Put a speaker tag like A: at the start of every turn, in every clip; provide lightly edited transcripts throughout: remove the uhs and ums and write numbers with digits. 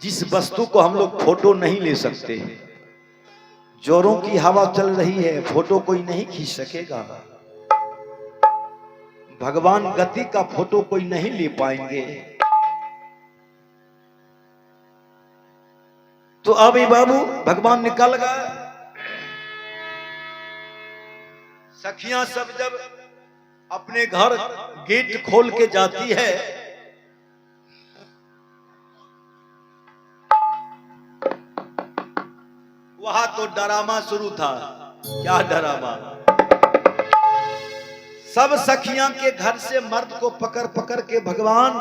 A: जिस वस्तु को हम लोग फोटो नहीं ले सकते, जोरों की हवा चल रही है, फोटो कोई नहीं खींच सकेगा। भगवान गति का फोटो कोई नहीं ले पाएंगे। तो अब ये बाबू भगवान निकल गए। सखियां सब जब अपने घर गेट खोल के जाती है, वहां तो डरामा शुरू था। क्या डरामा? सब सखियां के घर से मर्द को पकड़ पकड़ के भगवान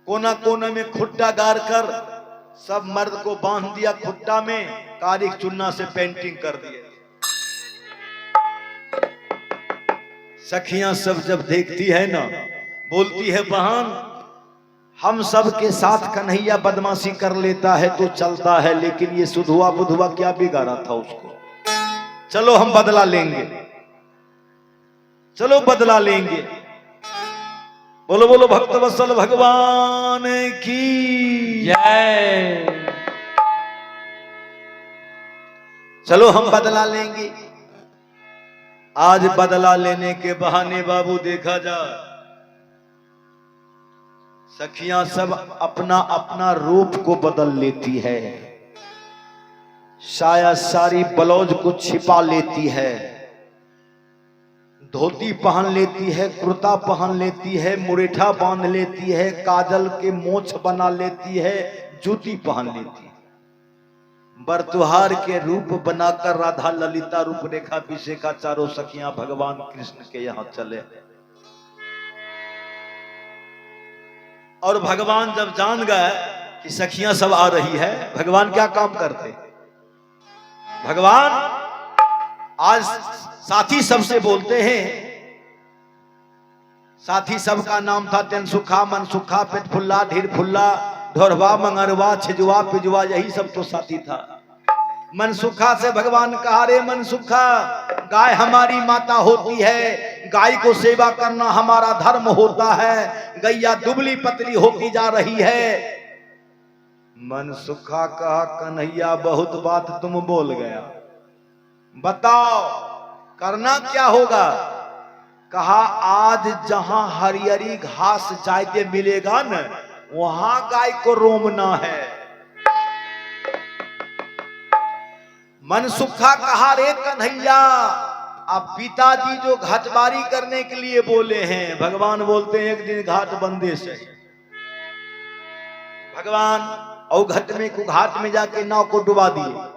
A: कोना कोना में खुट्टा गाड़ कर सब मर्द को बांध दिया खुट्टा में, काली चुन्ना से पेंटिंग कर दिए। सखियां सब जब देखती है ना, बोलती है बहन, हम सब के साथ कन्हैया बदमाशी कर लेता है तो चलता है, लेकिन ये सुधुआ बुधुआ क्या बिगाड़ा था उसको। चलो हम बदला लेंगे, चलो बदला लेंगे। बोलो बोलो भक्तवत्सल भगवान की
B: जय।
A: चलो हम बदला लेंगे। आज बदला लेने के बहाने बाबू देखा जाए, सखियां सब अपना अपना रूप को बदल लेती है। साया सारी ब्लाउज को छिपा लेती है, धोती पहन लेती है, कुर्ता पहन लेती है, मुरेठा बांध लेती है, काजल के मोछ बना लेती है, जूती पहन लेती है। बरतुहार के रूप बनाकर राधा ललिता रूप रेखा विशेखा चारों सखियां भगवान कृष्ण के यहां चले। और भगवान जब जान गए कि सखियां सब आ रही है, भगवान क्या काम करते? भगवान आज साथी सबसे बोलते हैं। साथी सबका नाम था तेनसुखा, मनसुखा, पेटफुल्ला, ढीरफुल्ला, ढोरवा, मंगरवा, छिजुआ, पिजुआ, यही सब तो साथी था। मनसुखा से भगवान कहा, रे मनसुखा, गाय हमारी माता होती है, गाय को सेवा करना हमारा धर्म होता है, गैया दुबली पतली होती जा रही है। मनसुखा कहा, कन्हैया बहुत बात तुम बोल गया, बताओ करना क्या होगा? कहा, आज जहां हरियरी घास जायदे मिलेगा न, वहां गाय को रोमना है। मनसुखा कहा, रे कन्हैया, अब पिताजी जो घाटबारी करने के लिए बोले हैं, भगवान बोलते हैं एक दिन घाट बंदे से। भगवान और घाट में जाके नाव को डुबा दिए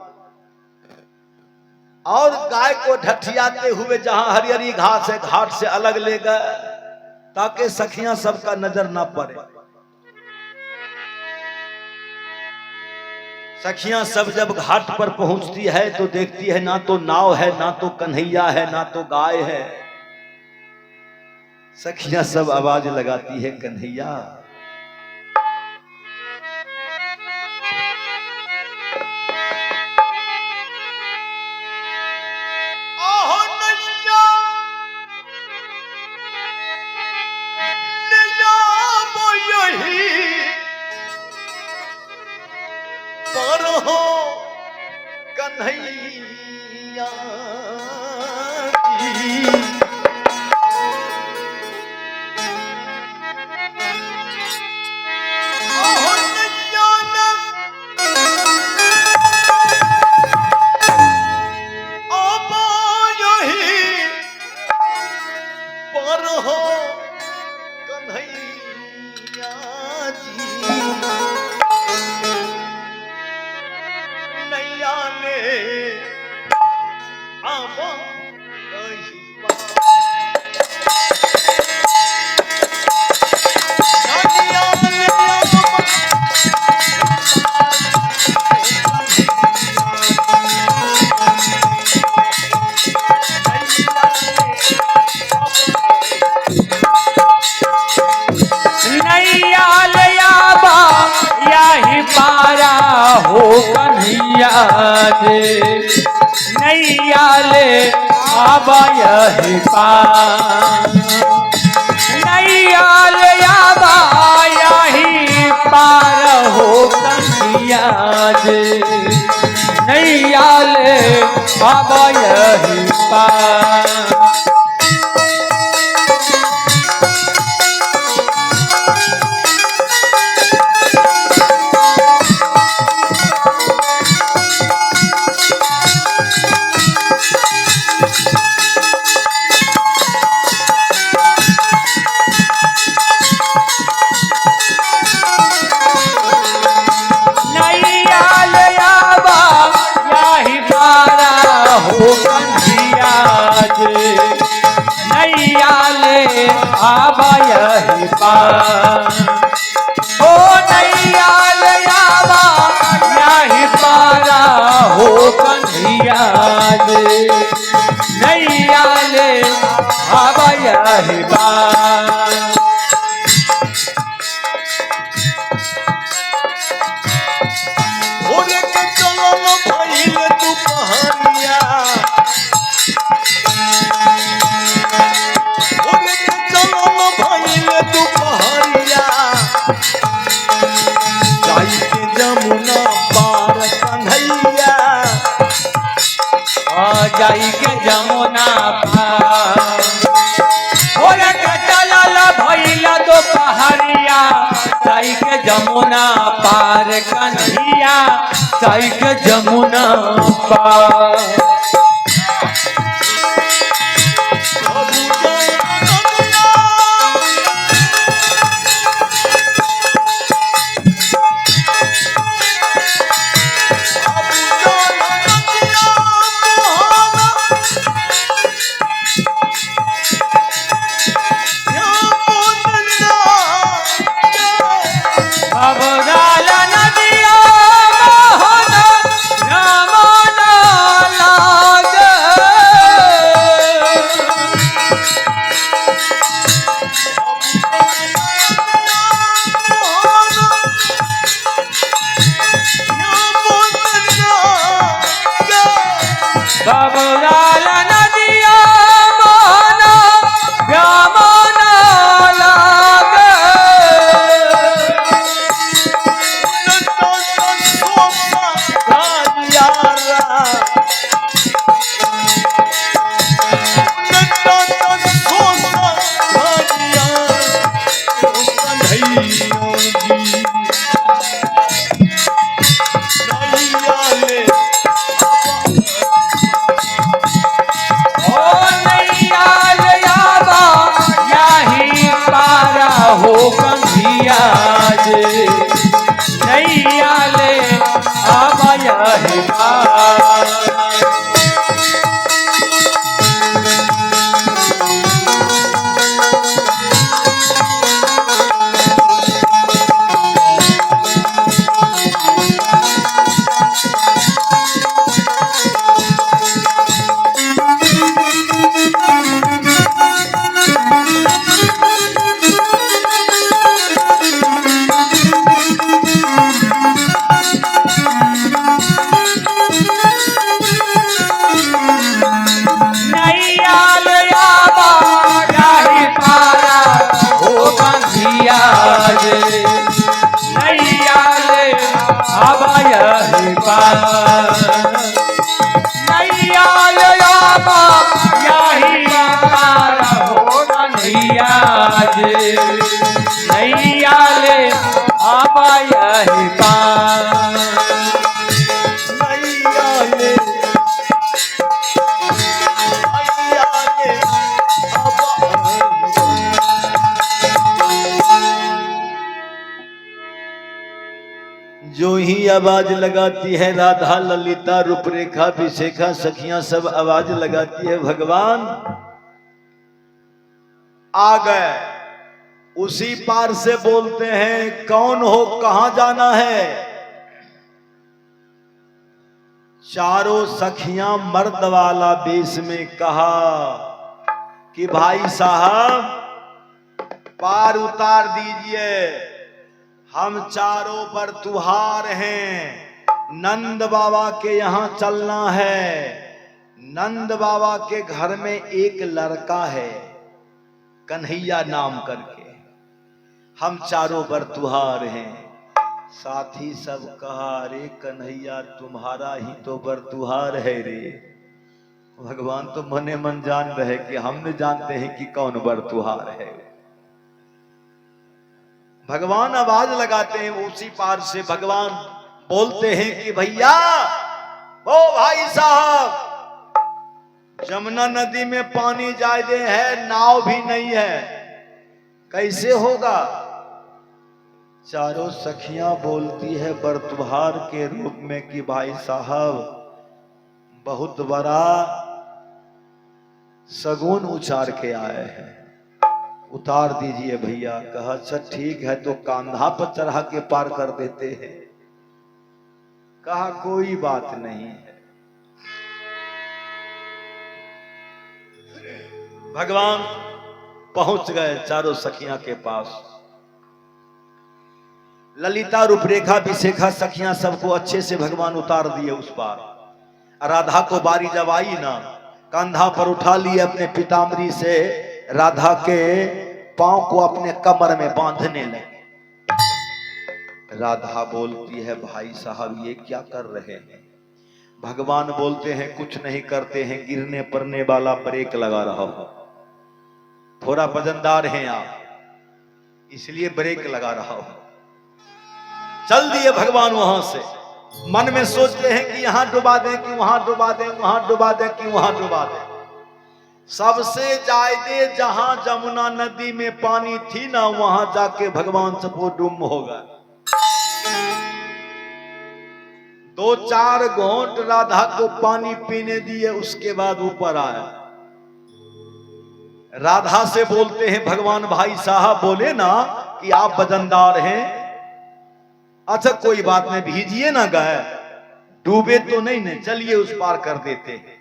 A: और गाय को ढठियाते हुए जहां हरियरी घास है घाट से अलग ले गए, ताकि सखियां सबका नजर ना पड़े। सखियां सब जब घाट पर पहुंचती है तो देखती है ना तो नाव है, ना तो कन्हैया है, ना तो गाय है। सखियां सब आवाज लगाती है, कन्हैया। कन्हैया
B: हो कन्हैया दे, नैया ले आबा यही पार, नैया ले आबा यही पार जे नैया ले आबा यही पार। नैया ले आबा यही पार। ओ नैया ले आबा यही पारा हो कन्हैया जे नैया ले आबा यही पार। जाई के जमुना पार। ओरे चलल भइल दोपहरिया जाई के जमुना पार कन्हैया जाई के जमुना पार। नैया ले आबा यही पार। नैया ले आबा यही पार। नैया ले आबा यही पार हो कन्हैया जे नैया ले आबा यही पार।
A: जो ही आवाज लगाती है राधा ललिता रूपरेखा विशेखा सखियां सब आवाज लगाती है भगवान आ गए। उसी पार से बोलते हैं कौन हो कहां जाना है। चारों सखियां मर्द वाला वेश में कहा कि भाई साहब पार उतार दीजिए, हम चारों पर तुहार हैं। नंद बाबा के यहाँ चलना है। नंद बाबा के घर में एक लड़का है कन्हैया नाम करके, हम चारों पर तुहार हैं। साथी सब कहा, अरे कन्हैया तुम्हारा ही तो बरतुहार है रे। भगवान तो मने मन जान रहे कि हम न जानते हैं कि कौन बरतुहार है। भगवान आवाज लगाते हैं उसी पार से, भगवान बोलते हैं कि भैया ओ भाई साहब, जमुना नदी में पानी ज्यादा है, नाव भी नहीं है, कैसे होगा। चारों सखियां बोलती है बरतुहार के रूप में कि भाई साहब बहुत बड़ा सगुन उचार के आए हैं, उतार दीजिए भैया। कहा अच्छा ठीक है, तो कांधा पर चढ़ा के पार कर देते हैं। कहा कोई बात नहीं है। भगवान पहुंच गए चारों सखियां के पास। ललिता रूपरेखा विशेखा सखियां सबको अच्छे से भगवान उतार दिए उस पार। राधा को बारी जब आई ना, कंधा पर उठा लिए अपने पीताम्बरी से, राधा के पांव को अपने कमर में बांधने लगे। राधा बोलती है भाई साहब ये क्या कर रहे हैं। भगवान बोलते हैं कुछ नहीं करते हैं, गिरने पड़ने वाला ब्रेक लगा रहा हो, थोड़ा वजनदार हैं आप इसलिए ब्रेक लगा रहा हो। चल दिए भगवान वहां से। मन में सोचते हैं कि यहां डुबा दें कि वहां डुबा दें, वहां डुबा दें कि वहां डुबा दें। सबसे ज्यादा जहां जमुना नदी में पानी थी ना, वहां जाके भगवान सबको डूब होगा। 2-4 घोंट राधा को पानी पीने दिए, उसके बाद ऊपर आया। राधा से बोलते हैं भगवान भाई साहब बोले ना कि आप वजनदार हैं, अच्छा कोई बात नहीं, भीजिए ना गए, डूबे तो नहीं न, चलिए उस पार कर देते हैं।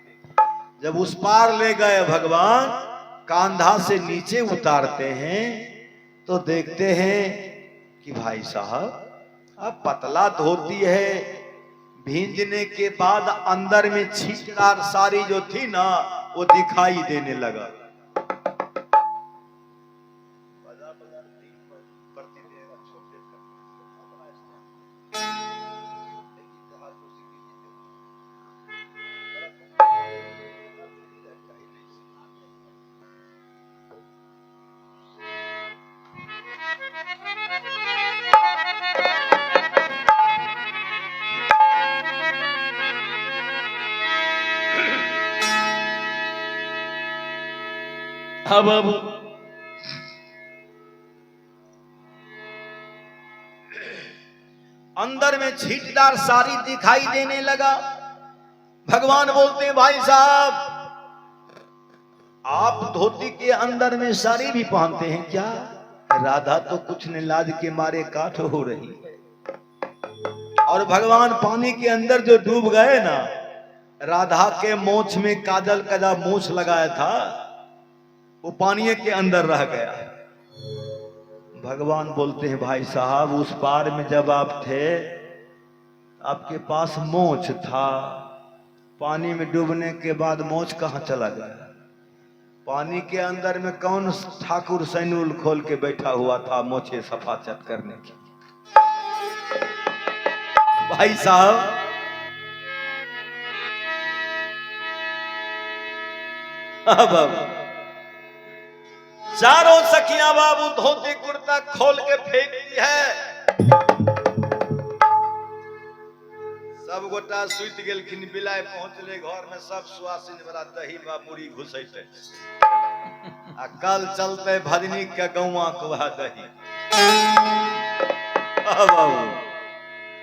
A: जब उस पार ले गए भगवान, कांधा से नीचे उतारते हैं तो देखते हैं कि भाई साहब अब पतला धोती है, भींजने के बाद अंदर में छींटदार साड़ी जो थी ना वो दिखाई देने लगा।
B: अब
A: अंदर में छींटदार साड़ी दिखाई देने लगा। भगवान बोलते हैं भाई साहब आप धोती के अंदर में साड़ी भी पहनते हैं क्या। राधा तो कुछ न लाज के मारे काठ हो रही है। और भगवान पानी के अंदर जो डूब गए ना, राधा के मोछ में काजल का जो मोछ लगाया था वो पानी के अंदर रह गया। भगवान बोलते हैं भाई साहब उस पार में जब आप थे आपके पास मोछ था, पानी में डूबने के बाद मोछ कहां चला गया। पानी के अंदर में कौन ठाकुर सैनुल खोल के बैठा हुआ था मोछे सफाचट करने की। भाई साहब अब चारों सखियां बाबू धोती कुर्ता खोल के फेंकती है। सब गोटा सुत गेलखिन, बिलाय पहुंचले घर में, सब सुआसिन वाला दही बा मुड़ी घुसैते आ कल चलते भजनी के गौवा को दही। बाबू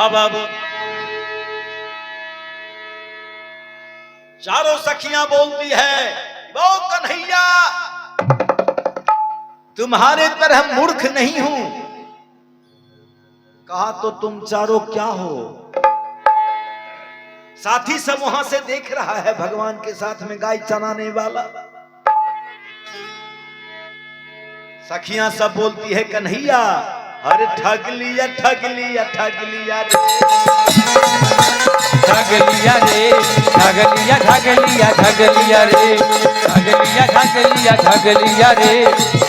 A: अब चारों सखियां बोलती है वो कन्हैया तुम्हारे तरह मूर्ख नहीं हूं। कहा तो तुम चारों क्या हो। साथी सब वहां से देख रहा है भगवान के साथ में गाय चराने वाला। सखियां सब बोलती है कन्हैया अरे ठग लिया ठग लिया ठग लिया रे
B: ठग लिया रे ठग लिया ठग लिया ठग लिया रे ठग लिया ठग लिया ठग लिया रे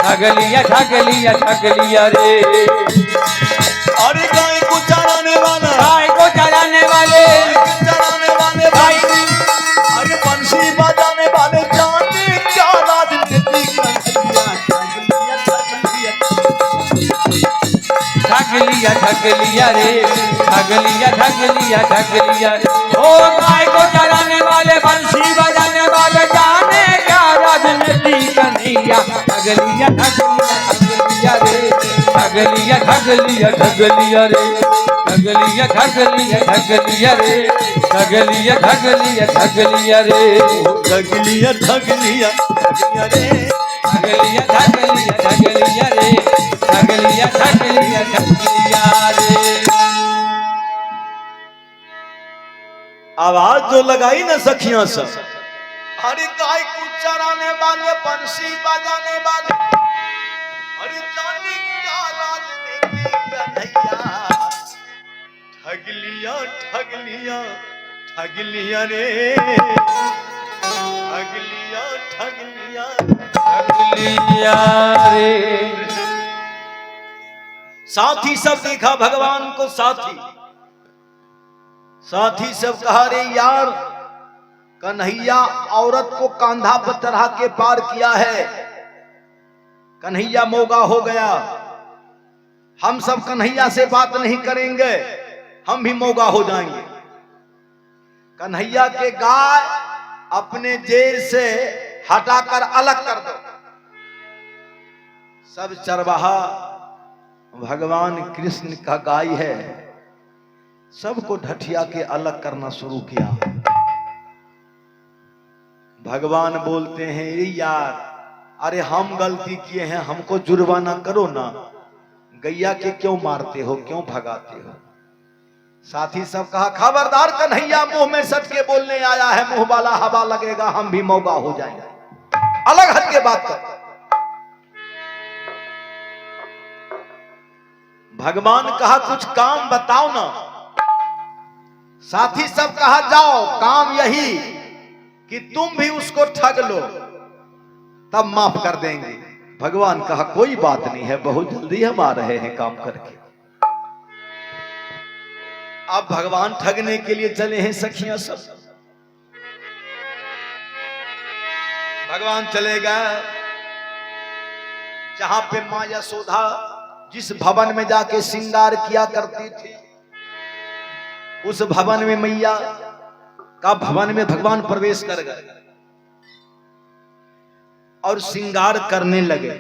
B: ठग लिया ठग लिया ठग लिया रे।
A: अरे गाय को चराने वाला
B: गाय को चराने वाले
A: भाई अरे बंसी बजाने वाले जाने क्या राजनीति
B: ठग लिया ठग लिया रे ठग लिया ठग लिया ठग लिया ओ गाय को चराने वाले बंसी बजाने वाले जाने क्या राजनीति कन्हैया ठग लिया रे ठग लिया ठग लिया ठग लिया रे ठग लिया ठग लिया ठग लिया रे ठग लिया ठग लिया ठग लिया रे
A: ठग लिया ठग लिया रे
B: ठग लिया ठग लिया ठग लिया रे ठग लिया ठग लिया ठग लिया रे।
A: आवाज जो लगाई ना सखियां सब अरे गाय को चराने वाले बंसी बजाने वाले अरे जाने क्या राजनीति कन्हैया ठग लिया ठग लिया ठग लिया रे ठग लिया ठग लिया
B: ठग लिया रे।
A: साथी सब देखा भगवान को साथी साथी सब कहा रे यार कन्हैया औरत को कांधा पर चढ़ा के पार किया है कन्हैया मोगा हो गया हम सब कन्हैया से बात नहीं करेंगे हम भी मोगा हो जाएंगे। कन्हैया के गाय अपने जेल से हटाकर अलग कर दो। सब चरवाहा भगवान कृष्ण का गाय है सबको ढठिया के अलग करना शुरू किया। भगवान बोलते हैं यार अरे हम गलती किए हैं हमको जुर्माना करो ना गैया के क्यों मारते हो क्यों भगाते हो। साथी सब कहा खबरदार कन्हैया मुंह में सच के बोलने आया है मुंह वाला हवा लगेगा हम भी मौका हो जाएंगे अलग हट के बात कर। भगवान कहा कुछ काम बताओ ना। साथी सब कहा जाओ काम यही कि तुम भी उसको ठग लो तब माफ कर देंगे। भगवान कहा कोई बात नहीं है बहुत जल्दी हम आ रहे हैं काम करके। अब भगवान ठगने के लिए चले हैं सखियां सब। भगवान चले गए जहां पे मां यशोदा जिस भवन में जाके श्रृंगार किया करती थी उस भवन में मैया का भवन में भगवान प्रवेश कर गए और श्रृंगार करने लगे।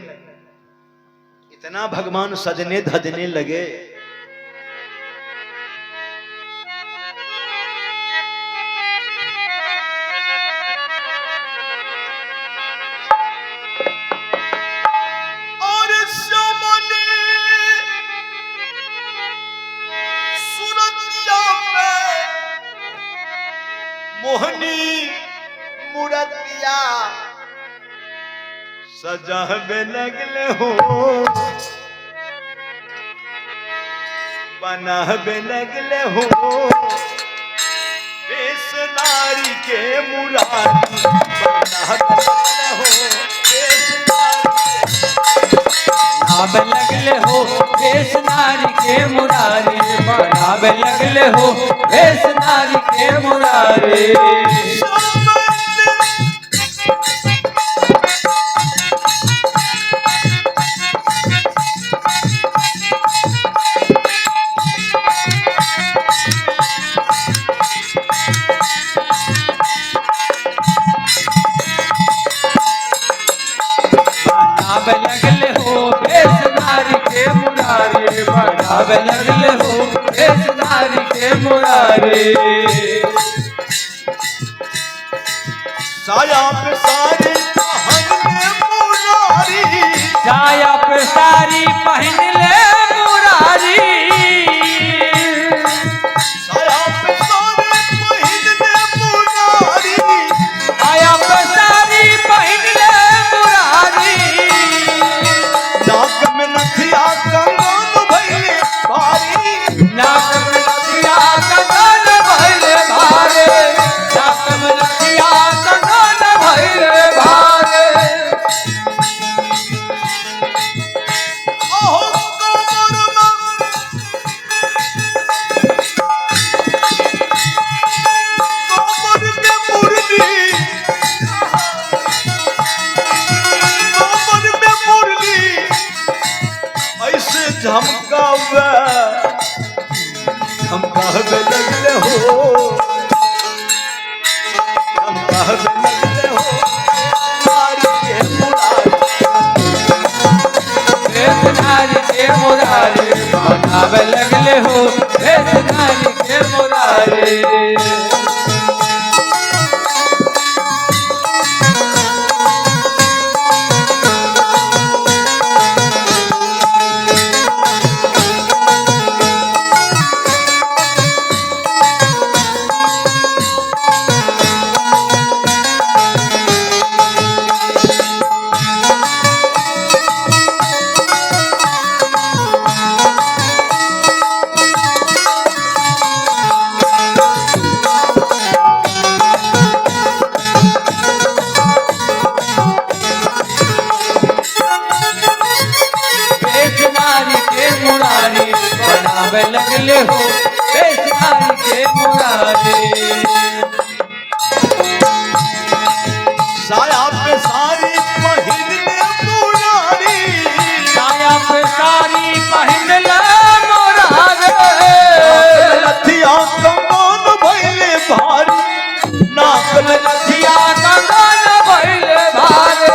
A: इतना भगवान सजने धजने लगे और सामने सूरतिया पे मोहनी मूर्तिया सजावे लगले हो बनावे लगले हो बेस नारी के मुरारी बनावे लगले हो बेस
B: बनावे लगले हो बेस नारी के मुरारी बनावे लगले हो बेस नारी के मुरारी। बनावे लगले हो बेस नारी के मुरारी बनावे लगले हो बेस नारी के मुरारी।
A: साया पे सारी पहन मुरारी
B: साया पे सारी पहन ले मुरारी
A: साया पे सारी पहन मुरारी
B: साया पे सारी पहन ले मुरारी।
A: झमकावे झमकावे लगले हो झमकावे लगले हो नारी के मुरारी
B: वेश नारी के मुरारी बनावे लगले हो वेश नारी के मुरारी बनावे लगले हो वेश नारी के मुरारी
A: साया पे सारी पहन ले मुरारी
B: साया पे सारी पहन ले मुरारी
A: लथिया कमान भइले भारी नाक
B: लथिया कंगन भइले भारी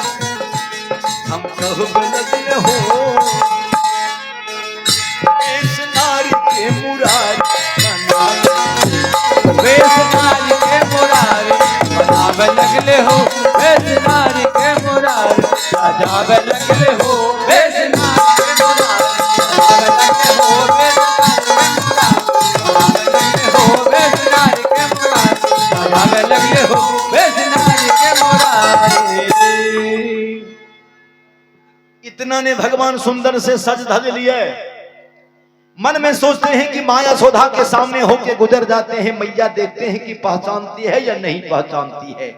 A: हम कहब लगले हो वेश नारी के मुरारी
B: वेश नारी के मुरारी बनावे लगले हो वेश नारी के मुरारी सजावे लगले हो वेश नारी के मुरारी बनावे लगले हो वेश नारी के मुरारी
A: इतना ने भगवान सुंदर से सज धज लिए मन में सोचते हैं कि माया सोधा के सामने होके गुजर जाते हैं मैया देखते हैं कि पहचानती है या नहीं पहचानती है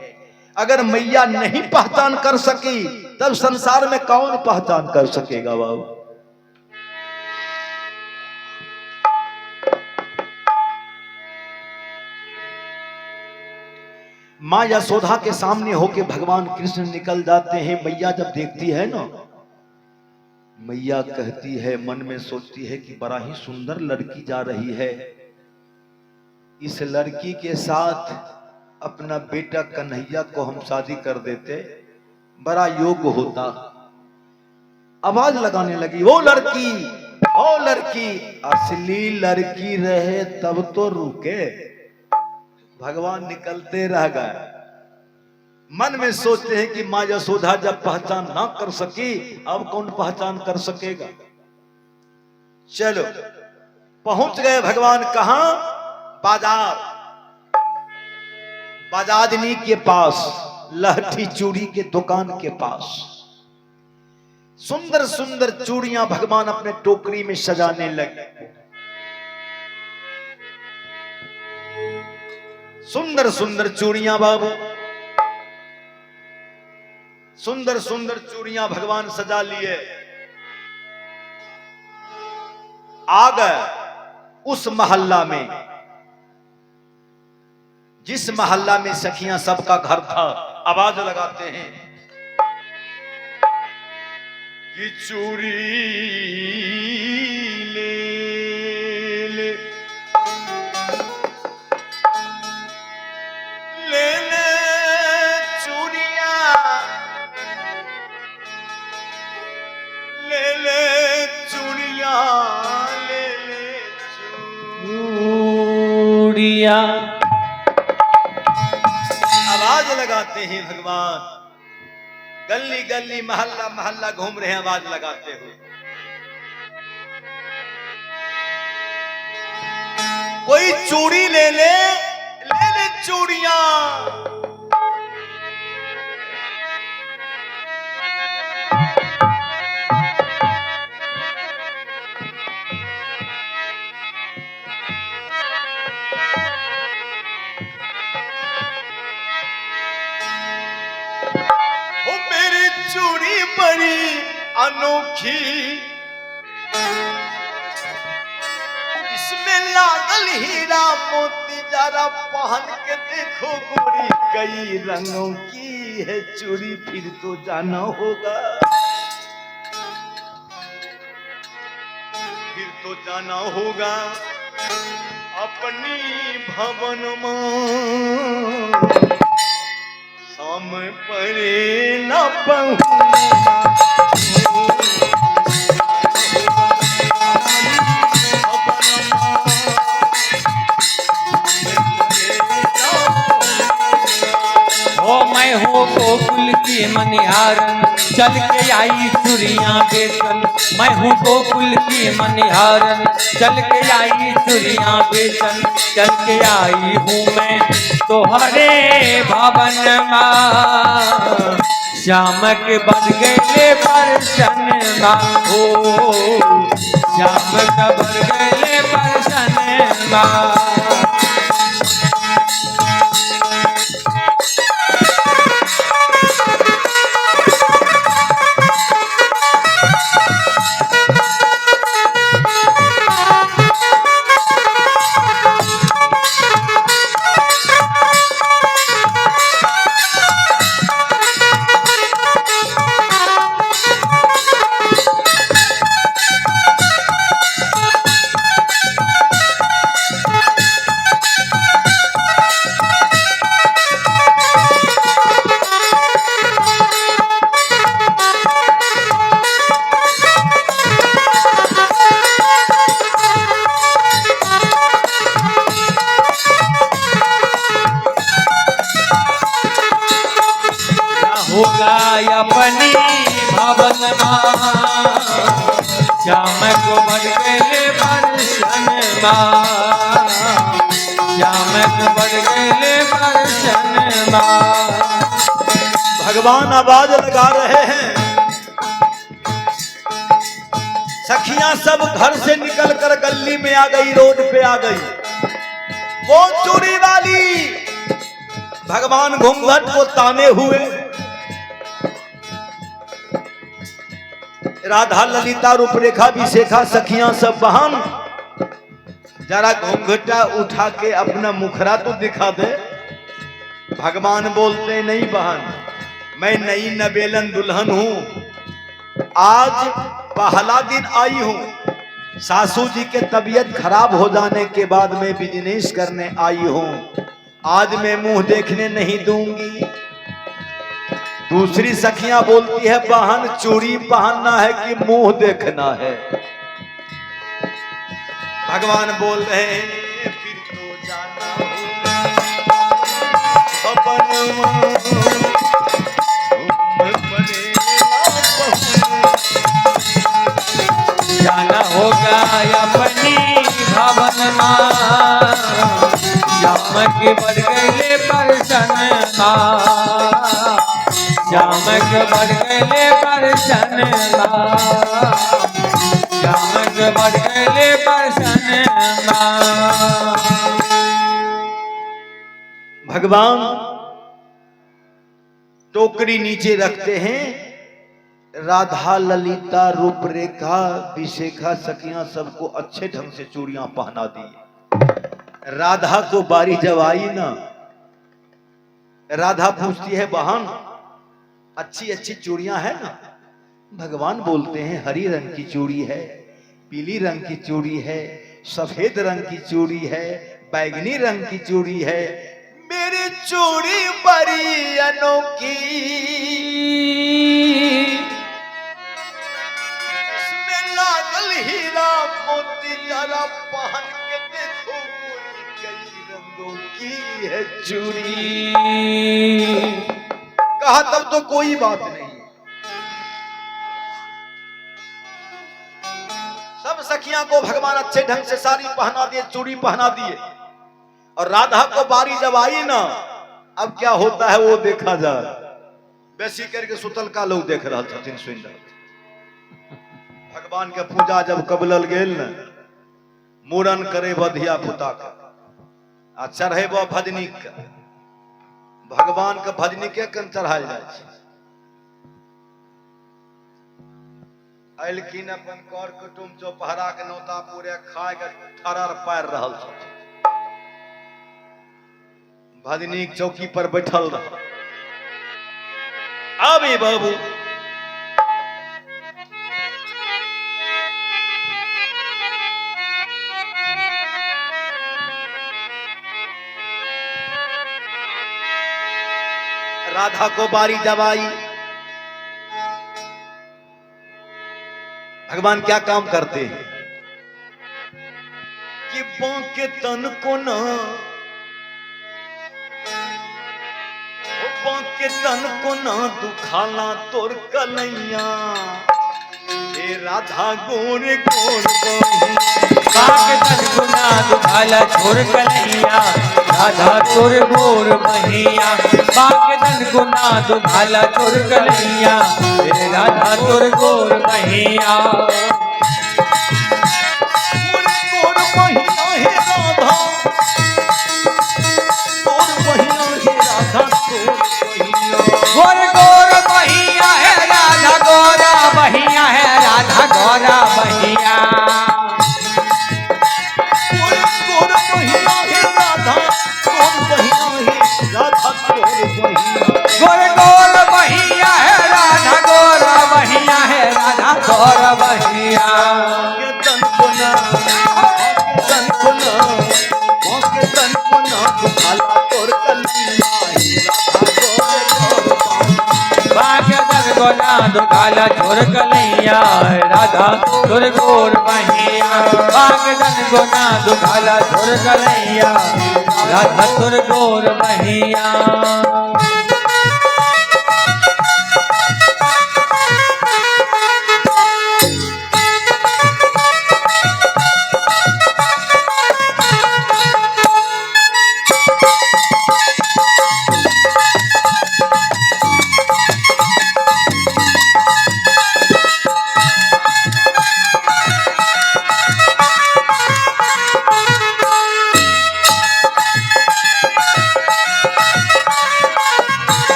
A: अगर मैया नहीं पहचान कर सकी तब संसार में कौन पहचान कर सकेगा बाबू माँ यशोदा के सामने होके भगवान कृष्ण निकल जाते हैं मैया जब देखती है ना मैया कहती है मन में सोचती है कि बड़ा ही सुंदर लड़की जा रही है इस लड़की के साथ अपना बेटा कन्हैया को हम शादी कर देते बड़ा योग्य होता आवाज लगाने लगी वो लड़की असली लड़की रहे तब तो रुके भगवान निकलते रह गए मन में सोचते हैं कि माँ यशोदा जब पहचान ना कर सकी अब कौन पहचान कर सकेगा चलो पहुंच गए भगवान कहां बाजादनी के पास लहठी चूड़ी के दुकान के पास सुंदर सुंदर चूड़ियां भगवान अपने टोकरी में सजाने लगे सुंदर सुंदर चूड़ियां बाबू सुंदर सुंदर चूड़ियां भगवान सजा लिए आ गए उस मोहल्ला में जिस मोहल्ला में सखियां सबका घर था आवाज लगाते हैं कि चूड़ी ले ले ले ले चूड़ियां ले ले चूड़ियां ले ले
B: चूड़ियां
A: आवाज लगाते हैं भगवान गली गली मोहल्ला मोहल्ला घूम रहे हैं आवाज लगाते हुए कोई चूड़ी ले ले चूड़ियां चूड़ी बड़ी अनोखी, इसमें लागल हीरा मोती, जरा पहन के देखो गोरी, कई रंगों की है चूड़ी, फिर तो जाना होगा, फिर तो जाना होगा अपनी भवन में, शाम परे न
B: ओ मैं हूँ गोकुल की मनिहारन, चल के आई चूड़ियाँ बेचन। मैं हूँ गोकुल की मनिहारन, चल के आई चूड़ियाँ बेचन। चल के आई हूँ मैं तोहरे भवन में, श्याम के बन गए परसन हो, श्याम का बन गए परसन। होगा अपनी भवन श्याम को बढ़ गए परसन, श्याम को बढ़ गए परसन।
A: भगवान आवाज लगा रहे हैं, सखियां सब घर से निकलकर गली में आ गई, रोड पे आ गई। वो चूड़ी वाली भगवान घूंघट को ताने हुए, राधा ललिता रूपरेखा विशेखा सखियां सब बहन, जरा घूंघटा उठा के अपना मुखरा तो दिखा दे। भगवान बोलते नहीं बहन, मैं नई नवेलन दुल्हन हूं, आज पहला दिन आई हूं, सासू जी के तबीयत खराब हो जाने के बाद मैं बिजनेस करने आई हूं, आज मैं मुंह देखने नहीं दूंगी। दूसरी सखियां बोलती है बहन चूड़ी पहनना है कि मुंह देखना है। भगवान बोल रहे हैं फिर तो जाना
B: जाना होगा अपनी भवन श्याम के बढ़ गए परसन, श्याम के बढ़ गए परसन, श्याम के बढ़ गए परसन।
A: भगवान टोकरी नीचे रखते हैं, राधा ललिता रूपरेखा विशेखा सखियां सबको अच्छे ढंग से चूड़ियां पहना दी। राधा को बारी जब आई ना, राधा पूछती है बहन अच्छी अच्छी चूड़ियां है ना? भगवान बोलते हैं हरी रंग की चूड़ी है, पीली रंग की चूड़ी है, सफेद रंग की चूड़ी है, बैगनी रंग की चूड़ी है, मेरी चूड़ी बड़ी अनोखी, इसमें लागल हीरा मोती, जरा पहन के देखो कई रंगों की है चूड़ी। कहा तब तो कोई बात नहीं, सब सखियां को भगवान अच्छे ढंग से साड़ी पहना दिए, चूड़ी पहना दिए, और राधा को बारी जब आई ना, अब क्या होता है वो देखा जाए। बेसी करके सुतल का लोग देख रहा था, सुन रहा। भगवान के पूजा जब कबलल गेल न, मूरन करे धिया पुता का आ चढ़े भजनिक का, भगवान के भजनिके कन चढ़ायल जाए। अलखिन अपन कर कुटुम चौपहरा के नौता पूरे खाए के ठरर पैर रहल छथिन। भजनीक चौकी पर बैठल रह। अभी बाबू राधा को बारी जब आई, भगवान क्या काम करते हैं कि बांके तन को ना, बांके तन को ना दुखाला तोर कलैया, हे राधा गोर गोर
B: बाग तन गुना दुखाला छोर कन्हैया, राधा तोर गोर बहिया। बाग तन गुना दुखाला छोर कन्हैया, रे राधा तोर गोर बहिया।
A: गोर बहिया हे राधा, गोर बहिया हे राधा,
B: गोर गोर बहिया है राधा, गोरा बहिया है राधा, गोरा बहिया।
A: गोर बहिया हे राधा, गोर बहिया हे राधा,
B: गोर गोर बहिया है राधा, गोरा बहिया है राधा, गोरा बहिया।
A: के तन कोना, तन कोना, के तन कोना दुखाला तोर कलैया, हे राधा गोर
B: बाग तन गुना दुखाला छोर कन्हैया, राधा तोर गोर बहिया। बाग तन गुना दुखाला छोर कन्हैया, राधा तोर गोर बहिया।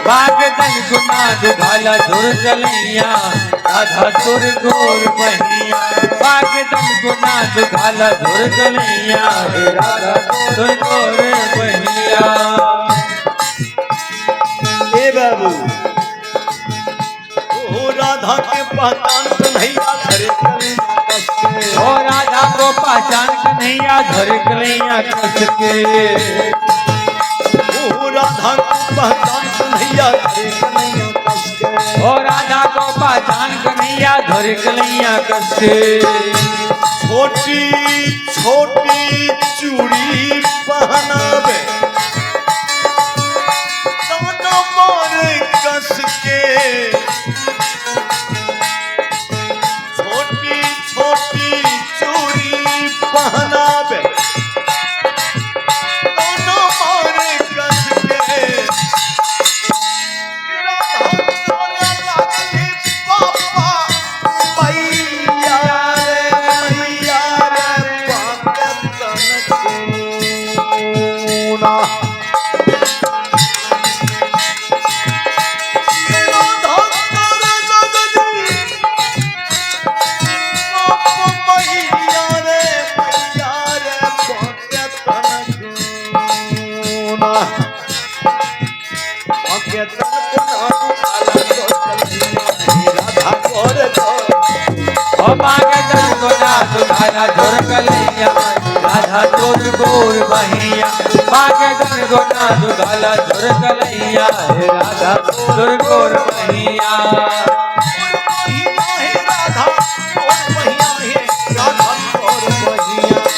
B: बाग तन गुना दुखाला छोर कन्हैया, राधा तोर गोर बहिया। बाग तन गुना दुखाला छोर कन्हैया, राधा तोर गोर बहिया।
A: ए बाबू ओ राधा के पहचान कन्हैया धरे कलैया कस के,
B: ओ राधा को पहचान कन्हैया धर कन्हैया कस के।
A: ओ राधा की पहचान कन्हैया धरे कलैया कस के,
B: ओ राधा को पहचान कन्हैया धर कन्हैया कस के।
A: छोटी छोटी चूड़ी पहनावे ताना मारे कस के, छोटी छोटी चूड़ी पहनावे ताना मारे कस के, राधा लागली पापा मैया रे मैया रे पाके तन कोना।
B: ओ बाग तन गुना दुखाला छोर कन्हैया, राधा तोर गोर बहिया। बाग तन गुना दुखाला छोर कन्हैया, राधा तोर गोर बहिया।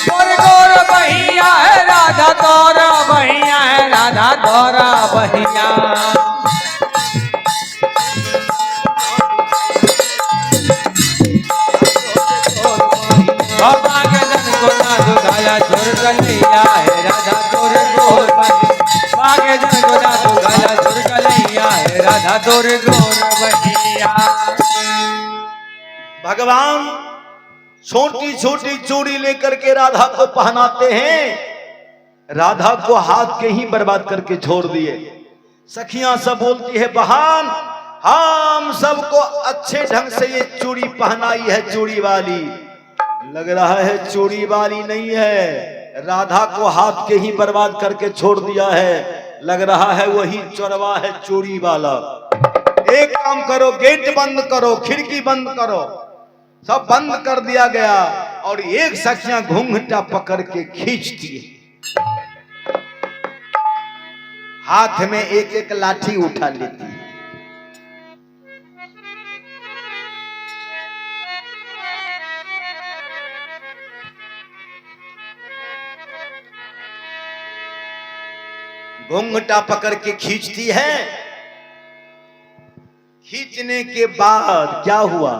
B: गोर गोर बहिया है राधा तोर बहिया है राधा तोरा बहिया। बाबा के तन गुना दुखाला छोर कन्हैया, राधा तोर गोर बहिया। बागे तन गुना दुखाला छोर कन्हैया, राधा तोर गोर बहिया।
A: भगवान छोटी छोटी चूड़ी लेकर के राधा को पहनाते हैं राधा को हाथ के ही बर्बाद करके छोड़ दिए। सखियां सब बोलती है बहन हम सबको अच्छे ढंग से ये चूड़ी पहनाई है चूड़ी वाली, लग रहा है चूड़ी वाली नहीं है, राधा को हाथ के ही बर्बाद करके छोड़ दिया है, लग रहा है वही चोरवा है चूड़ी वाला। एक काम करो, गेट बंद करो, खिड़की बंद करो, सब बंद कर दिया गया और एक सखियां घूंघटा पकड़ के खींचती है, हाथ में एक एक लाठी उठा लेती है। घूंघटा पकड़ के खींचती है। खींचने के बाद क्या हुआ,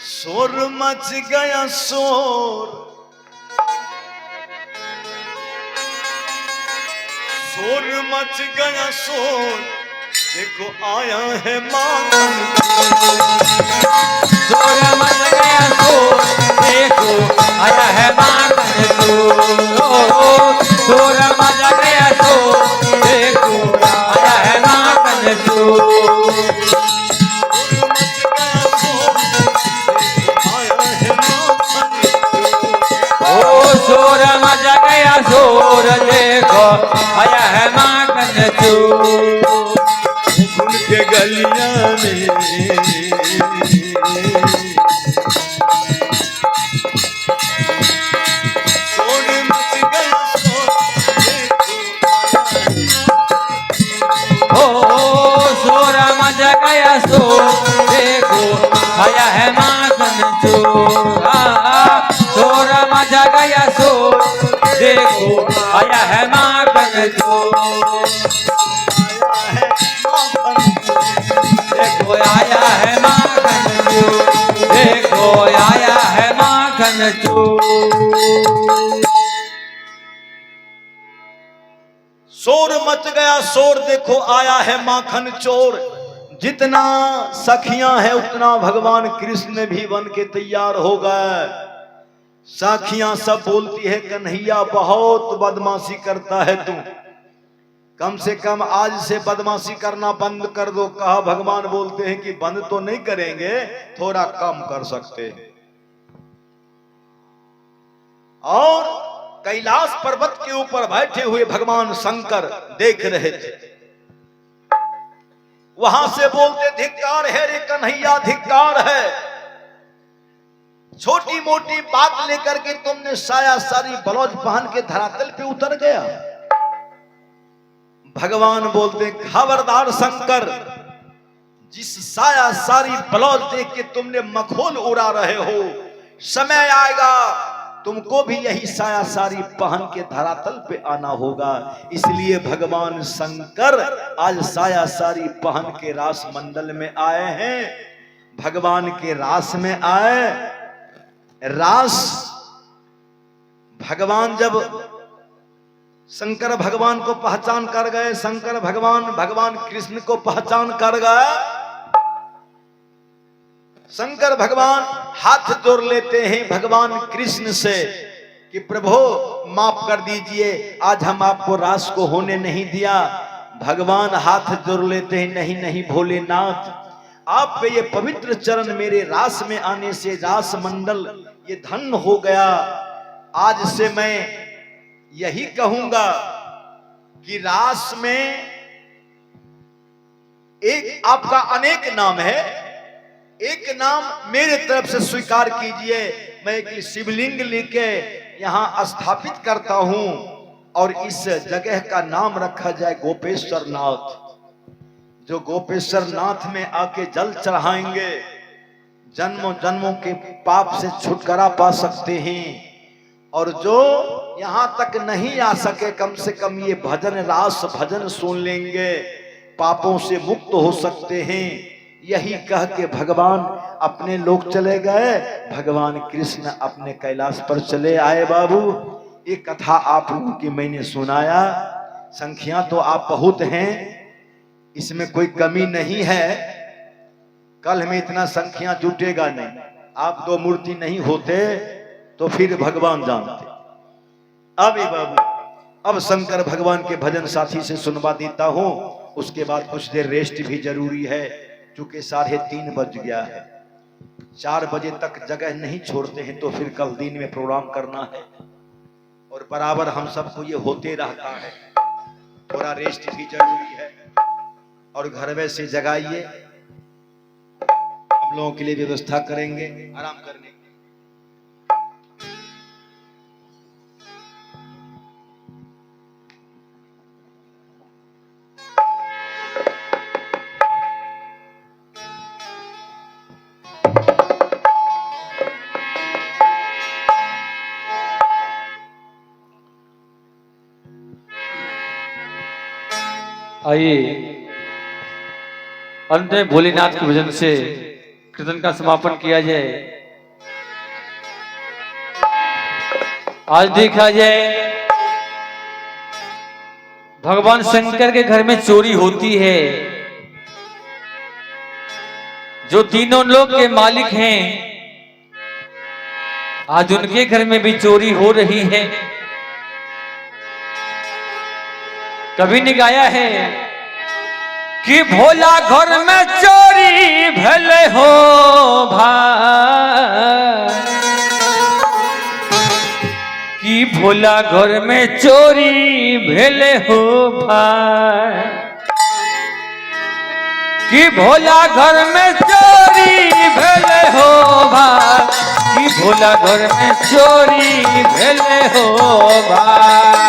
A: शोर मच गया शोर, शोर मच गया शोर, देखो आया है माखन,
B: शोर मच गया शोर, देखो आया है माखन चोर, शोर मच गया शोर, देखो आया है माखन चोर, शोर मच गया शोर, देखो आया है माखन चोर,
A: उनके गलियां में शोर मच गया
B: शोर मच गया शोर, देखो आया है माखन चोर, शोर मच गया शोर, देखो आया है माखन चोर, देखो आया है माखन चोर, देखो आया है माखन चोर,
A: शोर मच गया शोर, देखो आया है माखन चोर। जितना सखियां हैं उतना भगवान कृष्ण भी बन के तैयार हो गए। सखियां सब बोलती है कन्हैया बहुत बदमाशी करता है तू, कम से कम आज से बदमाशी करना बंद कर दो। कहा भगवान बोलते हैं कि बंद तो नहीं करेंगे, थोड़ा कम कर सकते हैं। और कैलाश पर्वत के ऊपर बैठे हुए भगवान शंकर देख रहे थे, वहां से बोलते धिक्कार है रे कन्हैया धिक्कार है, छोटी मोटी बात लेकर के तुमने साया सारी ब्लाउज पहन के धरातल पे उतर गया। भगवान बोलते खबरदार शंकर, जिस साया सारी ब्लाउज देख के तुमने मखौल उड़ा रहे हो, समय आएगा तुमको भी यही साया सारी पहन के धरातल पे आना होगा। इसलिए भगवान शंकर आज साया सारी पहन के रास मंडल में आए हैं। भगवान के रास में आए, रास भगवान जब शंकर भगवान को पहचान कर गए, शंकर भगवान कृष्ण को पहचान कर गए, शंकर भगवान हाथ जोड़ लेते हैं भगवान कृष्ण से कि प्रभु माफ कर दीजिए, आज हम आपको रास को होने नहीं दिया। भगवान हाथ जोड़ लेते हैं, नहीं नहीं भोलेनाथ, आपके ये पवित्र चरण मेरे रास में आने से रास मंडल ये धन्य हो गया। आज से मैं यही कहूंगा कि रास में एक आपका अनेक नाम है, एक नाम मेरे तरफ से स्वीकार कीजिए। मैं एक शिवलिंग लेके यहाँ स्थापित करता हूं और इस जगह का नाम रखा जाए गोपेश्वर नाथ। जो गोपेश्वर नाथ में आके जल चढ़ाएंगे जन्मों जन्मों के पाप से छुटकारा पा सकते हैं, और जो यहाँ तक नहीं आ सके कम से कम ये भजन रास भजन सुन लेंगे, पापों से मुक्त हो सकते हैं। यही कह के भगवान अपने लोक चले गए, भगवान कृष्ण अपने कैलाश पर चले आए। बाबू ये कथा आप लोगों की मैंने सुनाया, संख्या तो आप बहुत हैं, इसमें कोई कमी नहीं है, कल में इतना संख्या जुटेगा नहीं। आप दो मूर्ति नहीं होते तो फिर भगवान जानते। अभी बाबू अब शंकर भगवान के भजन साथी से सुनवा देता हूँ, उसके बाद कुछ देर रेस्ट भी जरूरी है, क्योंकि 3:30 बज गया है। 4 बजे तक जगह नहीं छोड़ते हैं तो फिर कल दिन में प्रोग्राम करना है और बराबर हम सबको ये होते रहता है। थोड़ा रेस्ट भी जरूरी है और घर में से जगाइए, हम लोगों के लिए व्यवस्था करेंगे आराम करने की।
B: आइए अंत में भोलेनाथ के भजन से कीर्तन का समापन किया जाए। आज देखा जाए भगवान शंकर के घर में चोरी होती है। जो तीनों लोक के मालिक हैं आज उनके घर में भी चोरी हो रही है। कभी ने गाया है कि भोला घर में चोरी भले हो भाई, कि भोला घर में चोरी भले हो भाई, कि भोला घर में चोरी भले हो भाई, कि भोला घर में चोरी भले हो भाई।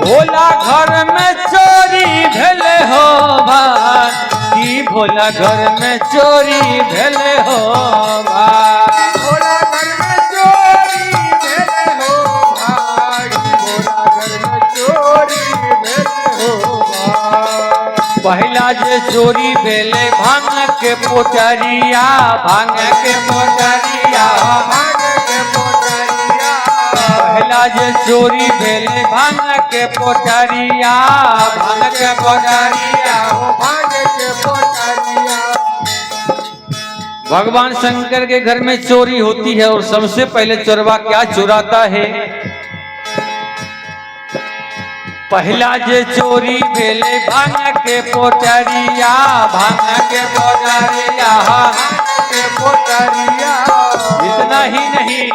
B: भोला घर में चोरी भले हो भाई, कि भोला घर में चोरी भले हो भाई।
C: भोला घर में चोरी भले हो भाई, भोला घर में चोरी भले हो भाई।
B: पहला जे चोरी भेले भांग के पोटरिया, भांग के पोटरिया,
C: भांग के पोटरिया।
B: पहला जे चोरी भेले भांग के पोटरिया, भांग के पोटरिया,
C: भांग के पोटरिया।
B: भगवान शंकर के घर में चोरी होती है और सबसे पहले चोरवा क्या चुराता है? पहला जे चोरी भेले भांग के पोटरिया, भांग के पोटरिया,
C: भांग के पोटरिया।
B: इतना ही नहीं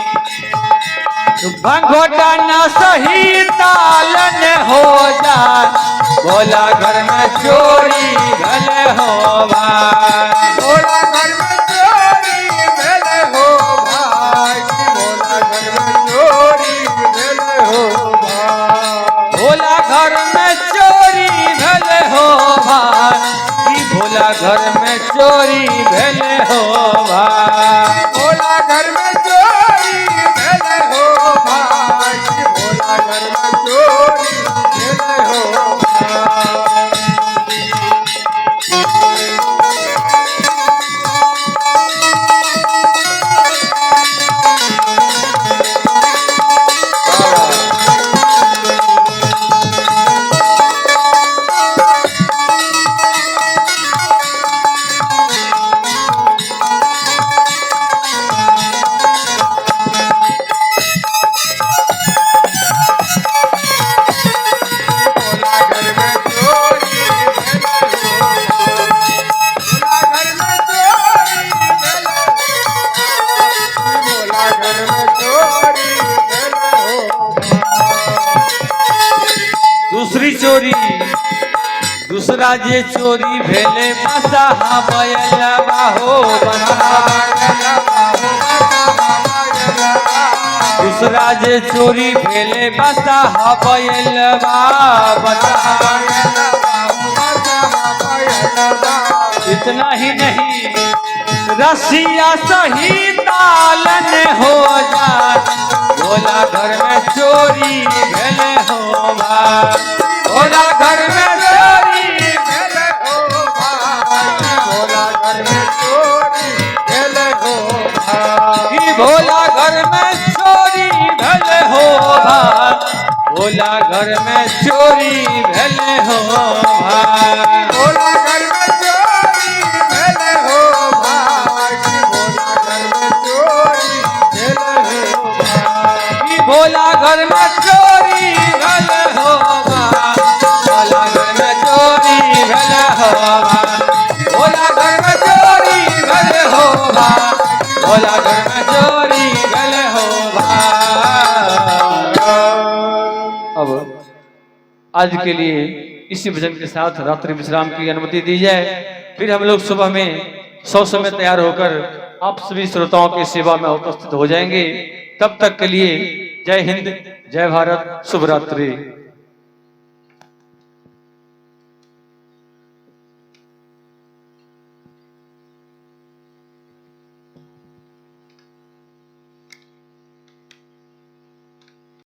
B: भंगोटा न सही तालन हो जाए, भोला घर में चोरी भले हो भाई।
C: भोला घर में चोरी भले हो भाई, भोला घर में चोरी भले हो भाई।
B: भोला घर में चोरी भले हो भाई, कि भोला घर में चोरी भले हो भाई।
C: भोला घर में चोरी भले हो भाई, भोला घर में चोरी भले हो भाई।
B: दूसरी चोरी, दूसरा जे चोरी भेले बसहा बैलवा हो दूसरा जे चोरी भेले बसहा बैलवा इतना ही नहीं रसिया सही तालन हो जाए, भोला घर में चोरी भेले हो भाई। भोला घर में चोरी
C: भले हो भाई, भोला घर में चोरी भले हो भाई।
B: कि भोला घर में चोरी भले हो भाई, भोला घर में चोरी भले हो भाई।
C: भोला घर में चोरी
B: आज के लिए इसी भजन के साथ रात्रि विश्राम की अनुमति दी जाए। फिर हम लोग सुबह में 100 समय तैयार होकर आप सभी श्रोताओं की सेवा में उपस्थित हो जाएंगे। तब तक के लिए जय हिंद, जय भारत, शुभ रात्रि।